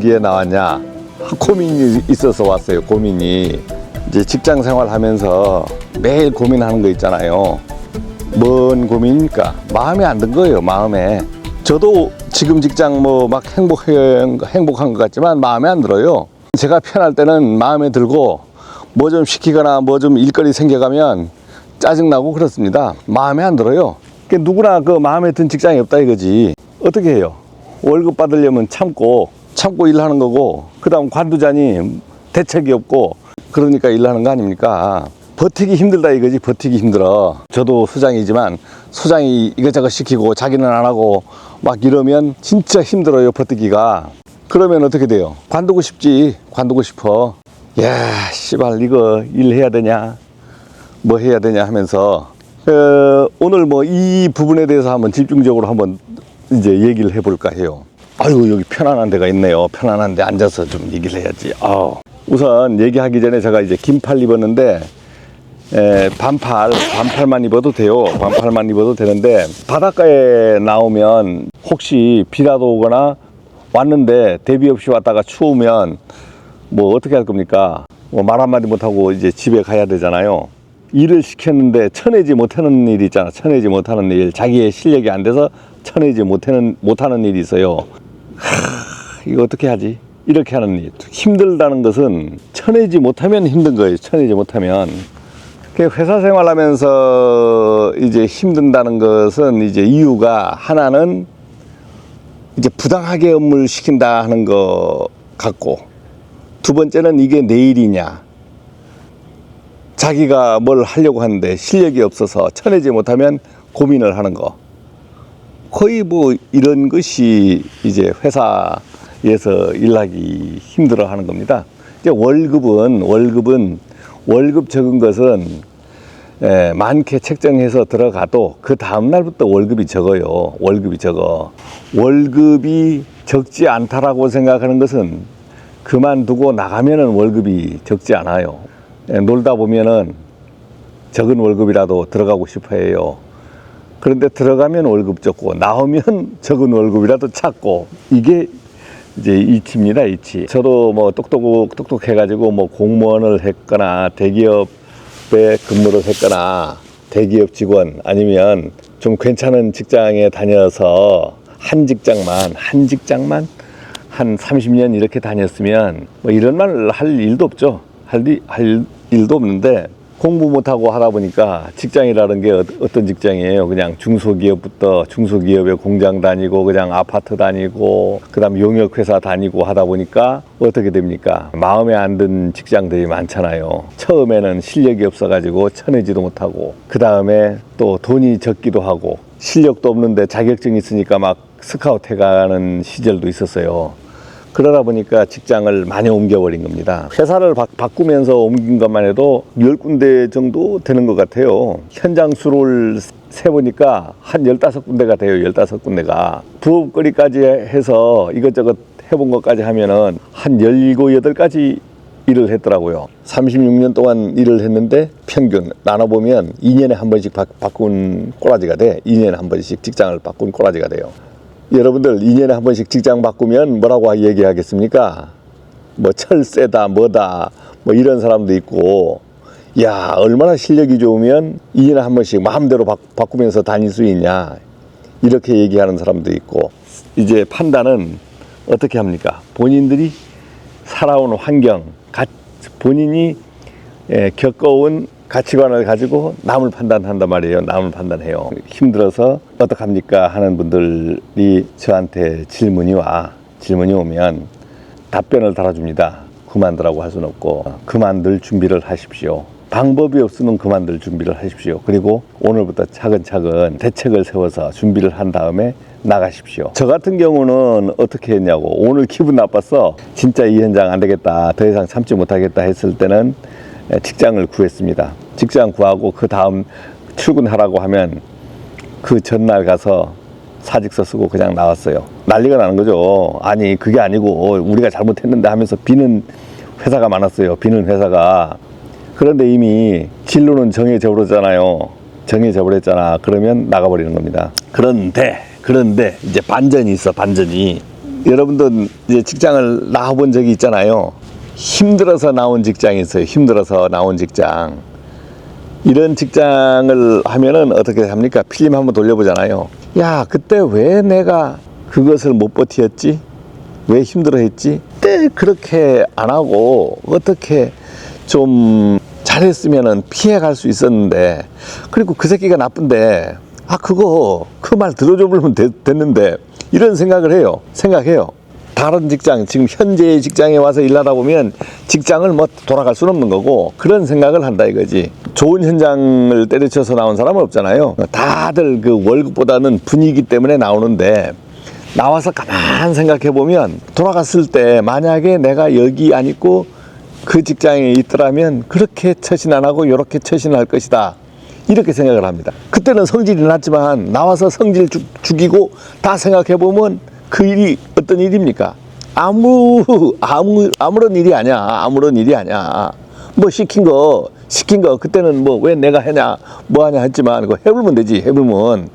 여기에 나왔냐? 고민이 있어서 왔어요. 고민이. 이제 직장 생활하면서 매일 고민하는 거 있잖아요. 뭔 고민입니까? 마음에 안 든 거예요. 마음에. 저도 지금 직장 뭐 막 행복한 것 같지만 마음에 안 들어요. 제가 편할 때는 마음에 들고 뭐 좀 시키거나 뭐 좀 일거리 생겨가면 짜증나고 그렇습니다. 마음에 안 들어요. 그러니까 누구나 그 마음에 든 직장이 없다 이거지. 어떻게 해요? 월급 받으려면 참고 일하는 거고, 그 다음 관두자니 대책이 없고, 그러니까 일하는 거 아닙니까? 버티기 힘들다 이거지. 버티기 힘들어. 저도 소장이지만 소장이 이것저것 시키고 자기는 안 하고 막 이러면 진짜 힘들어요. 버티기가. 그러면 어떻게 돼요? 관두고 싶지. 관두고 싶어. 야 씨발 이거 일해야 되냐 뭐 해야 되냐 하면서 오늘 뭐 이 부분에 대해서 한번 집중적으로 한번 이제 얘기를 해볼까 해요. 아이고 여기 편안한 데가 있네요. 편안한 데 앉아서 좀 얘기를 해야지. 우선 얘기하기 전에 제가 이제 긴팔 입었는데 반팔만 입어도 돼요. 반팔만 입어도 되는데 바닷가에 나오면 혹시 비라도 오거나 왔는데 대비 없이 왔다가 추우면 뭐 어떻게 할 겁니까? 뭐 말 한마디 못하고 이제 집에 가야 되잖아요. 일을 시켰는데 쳐내지 못하는 일이 있잖아. 쳐내지 못하는 일. 자기의 실력이 안 돼서 쳐내지 못하는 일이 있어요. 이거 어떻게 하지? 이렇게 하는 일. 힘들다는 것은 쳐내지 못하면 힘든 거예요. 쳐내지 못하면. 회사 생활하면서 이제 힘든다는 것은 이제 이유가 하나는 이제 부당하게 업무를 시킨다 하는 거 같고, 두 번째는 이게 내 일이냐. 자기가 뭘 하려고 하는데 실력이 없어서 쳐내지 못하면 고민을 하는 거. 거의 뭐 이런 것이 이제 회사에서 일하기 힘들어 하는 겁니다. 이제 월급 적은 것은 많게 책정해서 들어가도 그 다음날부터 월급이 적어요. 월급이 적어. 월급이 적지 않다라고 생각하는 것은 그만두고 나가면은 월급이 적지 않아요. 놀다 보면은 적은 월급이라도 들어가고 싶어 해요. 그런데 들어가면 월급 적고 나오면 적은 월급이라도 찾고, 이게 이제 이치입니다. 이치. 저도 뭐 똑똑해가지고 뭐 공무원을 했거나 대기업에 근무를 했거나 대기업 직원 아니면 좀 괜찮은 직장에 다녀서 한 직장만 한 30년 이렇게 다녔으면 뭐 이런 말 할 일도 없죠. 할 일도 없는데 공부 못하고 하다 보니까 직장이라는 게 어떤 직장이에요? 그냥 중소기업에 공장 다니고 그냥 아파트 다니고 그다음 용역회사 다니고 하다 보니까 어떻게 됩니까? 마음에 안 든 직장들이 많잖아요. 처음에는 실력이 없어가지고 쳐내지도 못하고, 그 다음에 또 돈이 적기도 하고 실력도 없는데 자격증이 있으니까 막 스카우트 해가는 시절도 있었어요. 그러다 보니까 직장을 많이 옮겨버린 겁니다. 회사를 바꾸면서 옮긴 것만 해도 10군데 정도 되는 것 같아요. 현장 수를 세보니까 한 15군데가 돼요. 15군데가. 부업거리까지 해서 이것저것 해본 것까지 하면은 한 17, 18가지 일을 했더라고요. 36년 동안 일을 했는데 평균 나눠보면 2년에 한 번씩 바꾼 꼬라지가 돼. 2년에 한 번씩 직장을 바꾼 꼬라지가 돼요. 여러분들 2년에 한 번씩 직장 바꾸면 뭐라고 얘기하겠습니까? 뭐 철새다 뭐다 뭐 이런 사람도 있고, 야 얼마나 실력이 좋으면 2년에 한 번씩 마음대로 바꾸면서 다닐 수 있냐, 이렇게 얘기하는 사람도 있고. 이제 판단은 어떻게 합니까? 본인들이 살아온 환경, 본인이 겪어온 가치관을 가지고 남을 판단한단 말이에요. 남을 판단해요. 힘들어서 어떡합니까 하는 분들이 저한테 질문이 오면 답변을 달아줍니다. 그만두라고 할 수는 없고, 그만둘 준비를 하십시오. 방법이 없으면 그만둘 준비를 하십시오. 그리고 오늘부터 차근차근 대책을 세워서 준비를 한 다음에 나가십시오. 저 같은 경우는 어떻게 했냐고, 오늘 기분 나빴어, 진짜 이 현장 안 되겠다, 더 이상 참지 못하겠다 했을 때는 직장을 구했습니다. 직장 구하고 그 다음 출근하라고 하면 그 전날 가서 사직서 쓰고 그냥 나왔어요. 난리가 나는 거죠. 아니 그게 아니고 우리가 잘못했는데 하면서 비는 회사가 많았어요. 비는 회사가. 그런데 이미 진로는 정해져 버렸잖아요. 정해져 버렸잖아. 그러면 나가버리는 겁니다. 그런데 이제 반전이 있어. 반전이. 여러분도 이제 직장을 나와본 적이 있잖아요. 힘들어서 나온 직장이 있어요. 힘들어서 나온 직장. 이런 직장을 하면은 어떻게 합니까? 필름 한번 돌려보잖아요. 야, 그때 왜 내가 그것을 못 버텼지? 왜 힘들어 했지? 그때 그렇게 안 하고 어떻게 좀 잘했으면은 피해갈 수 있었는데, 그리고 그 새끼가 나쁜데, 아, 그 말 들어줘보면 됐는데, 이런 생각을 해요. 생각해요. 다른 직장, 지금 현재의 직장에 와서 일하다 보면 직장을 뭐 돌아갈 수는 없는 거고, 그런 생각을 한다 이거지. 좋은 현장을 때려쳐서 나온 사람은 없잖아요. 다들 그 월급보다는 분위기 때문에 나오는데, 나와서 가만 생각해 보면 돌아갔을 때 만약에 내가 여기 안 있고 그 직장에 있더라면 그렇게 처신 안 하고 이렇게 처신할 것이다, 이렇게 생각을 합니다. 그때는 성질이 났지만 나와서 성질 죽이고 다 생각해 보면 그 일이 어떤 일입니까? 아무런 일이 아니야. 아무런 일이 아니야. 뭐 시킨 거 그때는 뭐 왜 내가 하냐 뭐 하냐 했지만 그거 해불면 되지. 해불면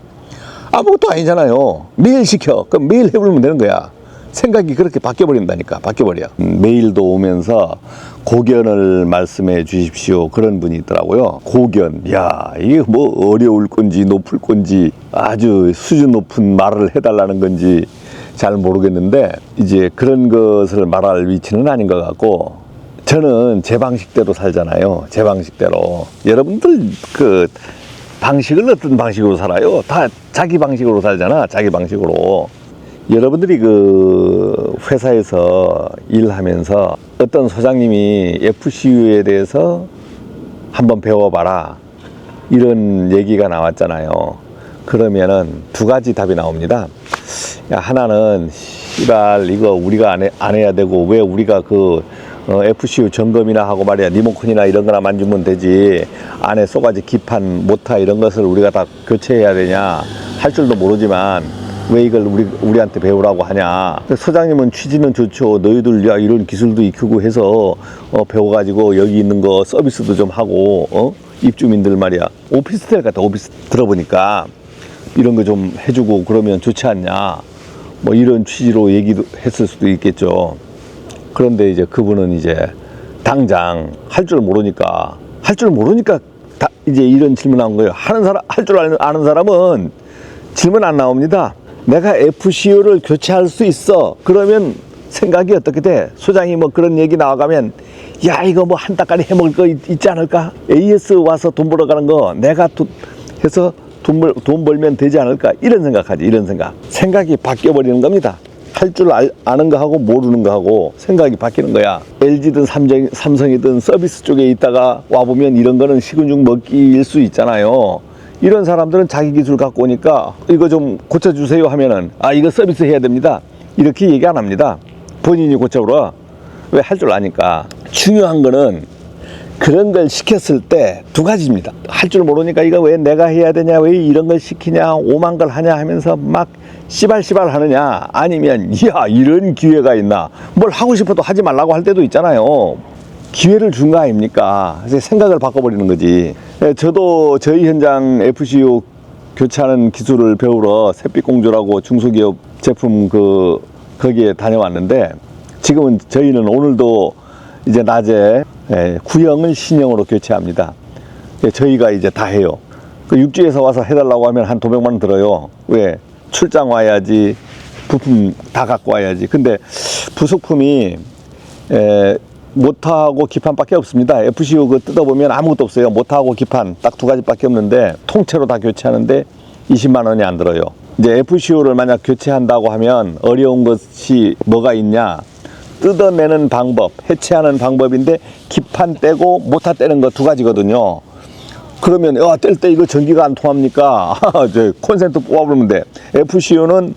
아무것도 아니잖아요. 매일 시켜. 그럼 매일 해불면 되는 거야. 생각이 그렇게 바뀌어버린다니까. 바뀌어버려. 메일도 오면서 고견을 말씀해 주십시오, 그런 분이 있더라고요. 고견. 야, 이게 뭐 어려울 건지 높을 건지 아주 수준 높은 말을 해달라는 건지 잘 모르겠는데, 이제 그런 것을 말할 위치는 아닌 것 같고, 저는 제 방식대로 살잖아요. 제 방식대로. 여러분들 그 방식을 어떤 방식으로 살아요? 다 자기 방식으로 살잖아. 자기 방식으로. 여러분들이 그 회사에서 일하면서 어떤 소장님이 FCU에 대해서 한번 배워봐라, 이런 얘기가 나왔잖아요. 그러면은 두 가지 답이 나옵니다. 야, 하나는 씨발 이거 우리가 안 해야 되고, 왜 우리가 그 FCU 점검이나 하고 말이야, 리모컨이나 이런 거나 만지면 되지, 안에 쏘가지 기판 모타 이런 것을 우리가 다 교체해야 되냐, 할 줄도 모르지만 왜 이걸 우리한테 배우라고 하냐. 소장님은 취지는 좋죠. 너희들 야 이런 기술도 익히고 해서 배워가지고 여기 있는 거 서비스도 좀 하고, 입주민들 말이야, 오피스텔 같아. 오피스 들어보니까 이런 거 좀 해주고 그러면 좋지 않냐, 뭐 이런 취지로 얘기도 했을 수도 있겠죠. 그런데 이제 그분은 이제 당장 할 줄 모르니까 이제 이런 질문한 거예요. 할 줄 아는 사람은 질문 안 나옵니다. 내가 FCU를 교체할 수 있어. 그러면 생각이 어떻게 돼? 소장이 뭐 그런 얘기 나와가면, 야 이거 뭐 한 달까지 해먹을 거 있지 않을까? AS 와서 돈 벌어 가는 거 내가 해서 돈 벌면 되지 않을까? 이런 생각하지. 이런 생각이 바뀌어버리는 겁니다. 할 줄 아는 거하고 모르는 거하고 생각이 바뀌는 거야. LG든 삼성이든 서비스 쪽에 있다가 와보면 이런 거는 식은죽 먹기일 수 있잖아요. 이런 사람들은 자기 기술 갖고 오니까 이거 좀 고쳐주세요 하면은, 아 이거 서비스 해야 됩니다, 이렇게 얘기 안 합니다. 본인이 고쳐오라. 왜? 할 줄 아니까. 중요한 거는 그런 걸 시켰을 때 두 가지입니다. 할 줄 모르니까 이거 왜 내가 해야 되냐, 왜 이런 걸 시키냐, 오만 걸 하냐 하면서 막 씨발씨발 하느냐, 아니면 야 이런 기회가 있나, 뭘 하고 싶어도 하지 말라고 할 때도 있잖아요. 기회를 준 거 아닙니까? 생각을 바꿔버리는 거지. 저도 저희 현장 FCU 교체하는 기술을 배우러 샛빛공조라고 중소기업 제품 거기에 다녀왔는데, 지금은 저희는 오늘도 이제 낮에 구형을 신형으로 교체합니다. 저희가 이제 다 해요. 그 육지에서 와서 해달라고 하면 한 $500만 원 들어요. 왜? 출장 와야지, 부품 다 갖고 와야지. 근데 부속품이 모터하고 기판밖에 없습니다. FCU 그 뜯어보면 아무것도 없어요. 모터하고 기판 딱 두 가지밖에 없는데 통째로 다 교체하는데 20만 원이 안 들어요. 이제 FCU를 만약 교체한다고 하면 어려운 것이 뭐가 있냐, 뜯어내는 방법, 해체하는 방법인데 기판 떼고 모터 떼는 거 두 가지거든요. 그러면 뗄 때 이거 전기가 안 통합니까? 저 콘센트 뽑아보면 돼. FCU는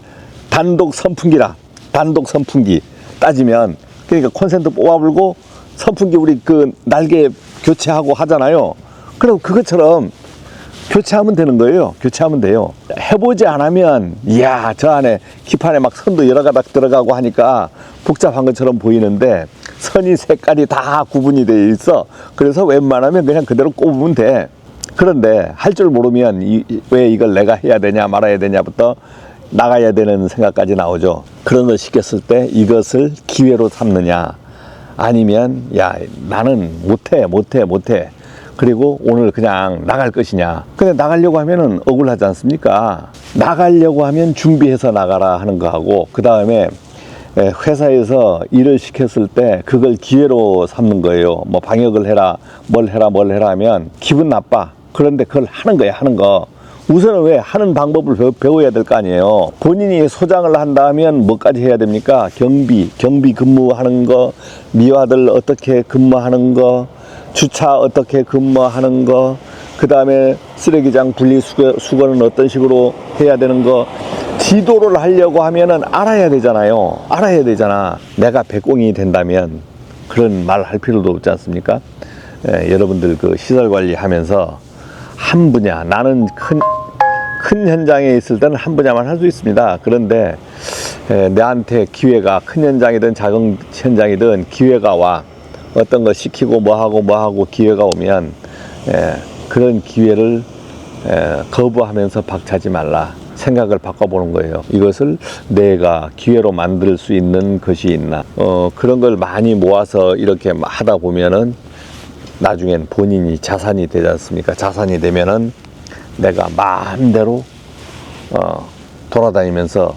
단독 선풍기라. 단독 선풍기 따지면, 그러니까 콘센트 뽑아불고 선풍기 우리 그 날개 교체하고 하잖아요. 그럼 그것처럼 교체하면 되는 거예요. 교체하면 돼요. 해보지 않으면, 이야, 저 안에 기판에 막 선도 여러 가닥 들어가고 하니까 복잡한 것처럼 보이는데 선이 색깔이 다 구분이 되어 있어. 그래서 웬만하면 그냥 그대로 꼽으면 돼. 그런데 할 줄 모르면 왜 이걸 내가 해야 되냐 말아야 되냐부터 나가야 되는 생각까지 나오죠. 그런 걸 시켰을 때 이것을 기회로 삼느냐, 아니면 야 나는 못해 그리고 오늘 그냥 나갈 것이냐. 근데 나가려고 하면은 억울하지 않습니까? 나가려고 하면 준비해서 나가라 하는 거하고, 그 다음에 회사에서 일을 시켰을 때 그걸 기회로 삼는 거예요. 뭐 방역을 해라, 뭘 해라 하면 기분 나빠. 그런데 그걸 하는 거야, 하는 거. 우선은 왜 하는 방법을 배워야 될 거 아니에요. 본인이 소장을 한다면 뭐까지 해야 됩니까? 경비 근무하는 거, 미화들 어떻게 근무하는 거, 주차 어떻게 근무하는 거, 그 다음에 쓰레기장 분리수거는 어떤 식으로 해야 되는 거, 지도를 하려고 하면은 알아야 되잖아요. 알아야 되잖아. 내가 백공이 된다면 그런 말 할 필요도 없지 않습니까? 여러분들 그 시설 관리하면서 한 분야, 나는 큰 현장에 있을 때는 한 분야만 할 수 있습니다. 그런데 내한테 기회가, 큰 현장이든 작은 현장이든 기회가 와, 어떤 거 시키고 뭐하고 기회가 오면 그런 기회를 거부하면서 박차지 말라. 생각을 바꿔보는 거예요. 이것을 내가 기회로 만들 수 있는 것이 있나. 그런 걸 많이 모아서 이렇게 하다 보면은 나중엔 본인이 자산이 되지 않습니까? 자산이 되면은 내가 마음대로 돌아다니면서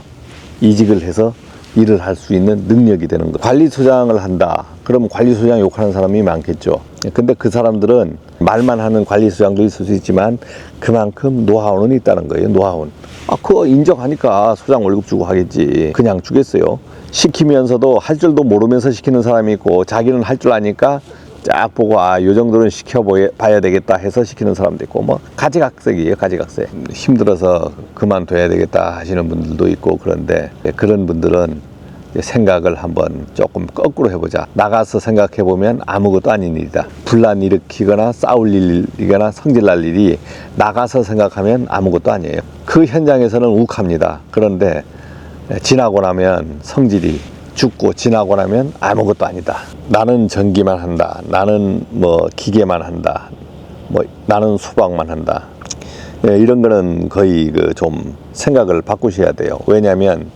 이직을 해서 일을 할 수 있는 능력이 되는 거. 관리소장을 한다. 그러면 관리소장 욕하는 사람이 많겠죠. 근데 그 사람들은 말만 하는 관리소장도 있을 수 있지만 그만큼 노하우는 있다는 거예요. 노하우는. 그거 인정하니까 소장 월급 주고 하겠지. 그냥 주겠어요. 시키면서도 할 줄도 모르면서 시키는 사람이 있고, 자기는 할 줄 아니까 쫙 보고 요 정도는 시켜봐야 되겠다 해서 시키는 사람도 있고, 뭐 가지각색이에요. 가지각색. 힘들어서 그만둬야 되겠다 하시는 분들도 있고. 그런데 그런 분들은 생각을 한번 조금 거꾸로 해보자. 나가서 생각해보면 아무것도 아닌 일이다. 분란 일으키거나 싸울 일이거나 성질날 일이 나가서 생각하면 아무것도 아니에요. 그 현장에서는 욱합니다. 그런데 지나고 나면 성질이 죽고, 지나고 나면 아무것도 아니다. 나는 전기만 한다. 나는 뭐 기계만 한다. 뭐 나는 수박만 한다. 이런 거는 거의 좀 생각을 바꾸셔야 돼요. 왜냐하면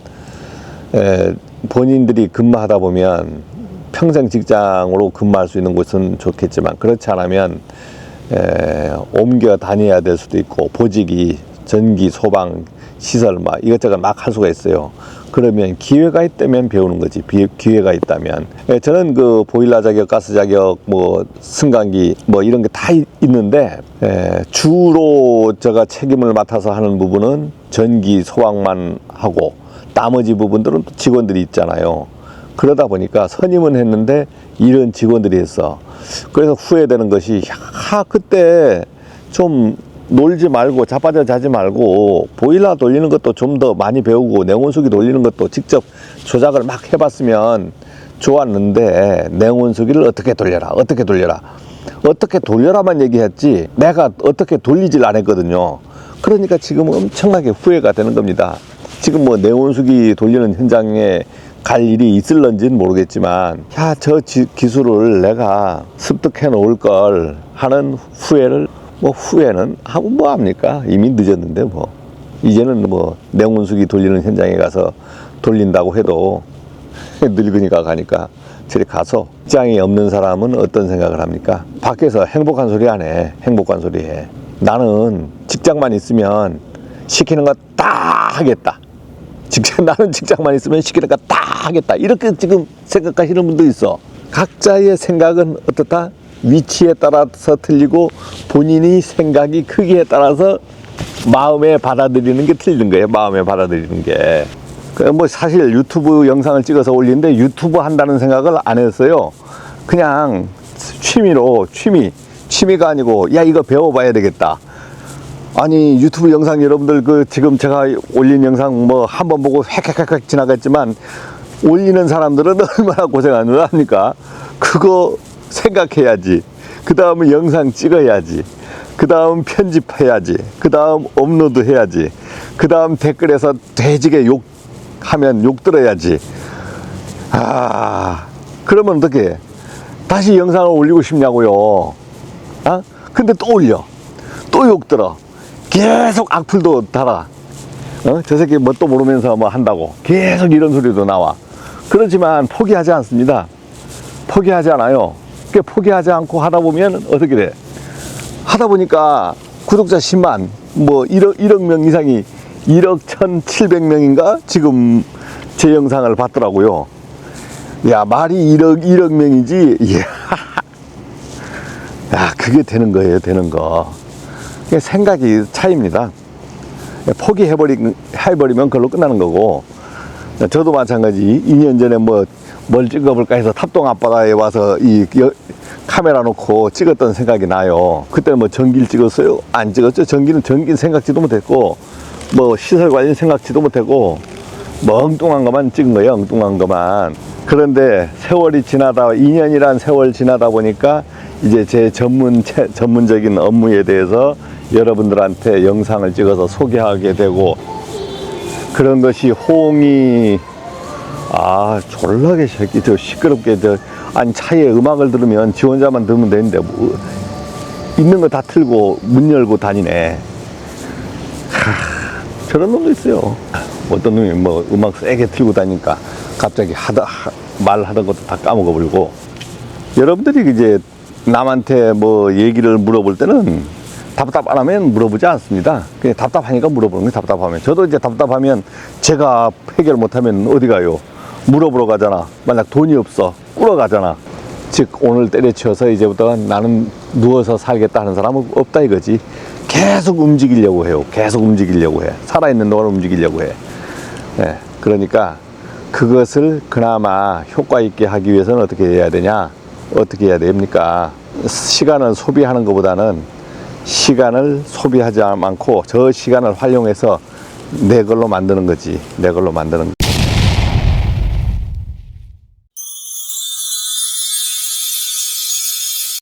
본인들이 근무하다 보면 평생 직장으로 근무할 수 있는 곳은 좋겠지만, 그렇지 않으면 옮겨 다녀야 될 수도 있고, 보직이 전기, 소방, 시설 이것저것 막 할 수가 있어요. 그러면 기회가 있다면 배우는 거지. 기회가 있다면. 저는 그 보일러 자격, 가스 자격, 뭐 승강기 뭐 이런 게 다 있는데, 주로 제가 책임을 맡아서 하는 부분은 전기, 소방만 하고, 나머지 부분들은 또 직원들이 있잖아요. 그러다 보니까 선임은 했는데 일은 직원들이 했어. 그래서 후회되는 것이, 그때 좀 놀지 말고 자빠져 자지 말고 보일러 돌리는 것도 좀 더 많이 배우고, 냉온수기 돌리는 것도 직접 조작을 막 해봤으면 좋았는데, 냉온수기를 어떻게 돌려라만 얘기했지 내가 어떻게 돌리질 않았거든요. 그러니까 지금 엄청나게 후회가 되는 겁니다. 지금 뭐 냉온수기 돌리는 현장에 갈 일이 있을런지는 모르겠지만, 저 기술을 내가 습득해 놓을 걸 하는 후회를, 후회는 하고 뭐 합니까? 이미 늦었는데 이제는 냉온수기 돌리는 현장에 가서 돌린다고 해도 늙으니까 가니까 저리 가서, 직장이 없는 사람은 어떤 생각을 합니까? 밖에서 행복한 소리 안 해. 행복한 소리 해. 나는 직장만 있으면 시키는 거 다 하겠다. 나는 직장만 있으면 시키는 거 다 하겠다. 이렇게 지금 생각하시는 분도 있어. 각자의 생각은 어떻다? 위치에 따라서 틀리고, 본인이 생각이 크기에 따라서 마음에 받아들이는 게 틀린 거예요. 마음에 받아들이는 게. 사실 유튜브 영상을 찍어서 올리는데 유튜브 한다는 생각을 안 했어요. 그냥 취미가 아니고, 이거 배워봐야 되겠다. 아니, 유튜브 영상 여러분들 지금 제가 올린 영상 한 번 보고 획획획 지나갔지만, 올리는 사람들은 얼마나 고생하는 합니까? 그거 생각해야지. 그 다음에 영상 찍어야지. 그 다음 편집해야지. 그 다음 업로드 해야지. 그 다음 댓글에서 돼지게 욕하면 욕 들어야지. 그러면 어떻게 다시 영상을 올리고 싶냐고요. 근데 또 올려. 또 욕 들어. 계속 악플도 달아. 저 새끼 뭣도 모르면서 뭐 한다고 계속 이런 소리도 나와. 그렇지만 포기하지 않습니다. 포기하지 않아요. 그 포기하지 않고 하다 보면 어떻게 돼? 하다 보니까 구독자 10만, 뭐 1억 명 이상이 1억 1,700명인가 지금 제 영상을 봤더라고요. 야, 말이 1억 명이지. 야, 그게 되는 거예요, 되는 거. 그게 생각이 차이입니다. 포기해버리면 그걸로 끝나는 거고, 저도 마찬가지. 2년 전에 뭘 찍어볼까 해서 탑동 앞바다에 와서 카메라 놓고 찍었던 생각이 나요. 그때는 뭐 전기를 찍었어요? 안 찍었죠. 전기는 생각지도 못했고, 뭐 시설 관리 생각지도 못하고, 뭐 엉뚱한 것만 찍은 거예요. 엉뚱한 것만. 그런데 세월이 지나다 2년이란 세월 지나다 보니까 이제 제 전문적인 업무에 대해서 여러분들한테 영상을 찍어서 소개하게 되고, 그런 것이 호응이 졸라게 새끼 시끄럽게 아니 차에 음악을 들으면 지 혼자만 들으면 되는데 뭐 있는 거 다 틀고 문 열고 다니네. 저런 놈도 있어요. 어떤 놈이 뭐 음악 세게 틀고 다니니까 갑자기 말하던 것도 다 까먹어 버리고. 여러분들이 이제 남한테 뭐 얘기를 물어볼 때는 답답 안 하면 물어보지 않습니다. 그냥 답답하니까 물어보는 게 답답하면. 저도 이제 답답하면 제가 해결 못하면 어디 가요? 물어보러 가잖아. 만약 돈이 없어 꾸러 가잖아. 즉 오늘 때려치워서 이제부터 나는 누워서 살겠다 하는 사람은 없다 이거지. 계속 움직이려고 해요. 계속 움직이려고 해. 살아있는 동안 움직이려고 해. 네, 그러니까 그것을 그나마 효과 있게 하기 위해서는 어떻게 해야 되냐? 어떻게 해야 됩니까? 시간을 소비하는 것보다는 시간을 소비하지 않고 저 시간을 활용해서 내 걸로 만드는 거지. 내 걸로 만드는